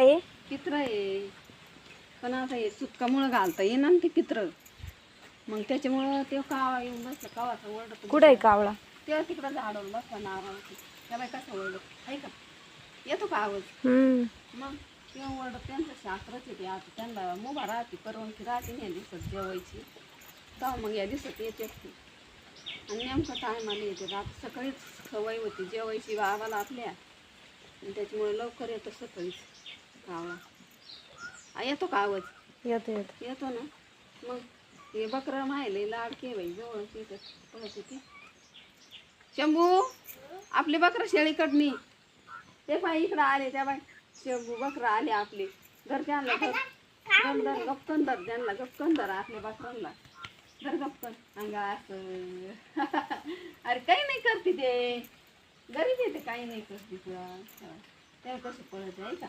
आहे? कित्र आहे, पण आता हे सुटकामुळं घालता येईना ना ते कित्र. मग त्याच्यामुळं ते कावळा येऊन बसला, कावाचा ओरडत. कुठे आहे कावळा? तेव्हा तिकडं झाडावर बसला नारळाची. त्या बाई कसं ओरडत आहे का, येतो का आवाज? मग तेव्हा ओरडत. त्यांचं शास्त्रच येते आता, त्यांना मुभा राहते, परवानगी राहते नाही दिसत जेवायची. तेव्हा मग या दिसत येते ती. आणि नेमकं टायमाला येते. रात सकाळीच सवय होती जेवायची बाबाला आपल्या, आणि त्याच्यामुळे लवकर येतो सकाळीच कावळा. येतो का आवाज? येतो येतो. येतो ना. मग हे बकरं माहिले लाडके बाई जवळच येतात, पळत येते. शंभू, आपली बकरं शेळीकडनी ते बाई इकडं आले. त्या बाई शंभू बकरं आले आपले. धर त्यांना, धर धर गपकन धर त्यांना, गपकन धर आपल्या बकरांना, धर गपकन अंगा असं. अरे काही नाही करते ते, गरीब येते, काही नाही करते तुला. तेव्हा कशी पळत आहे का.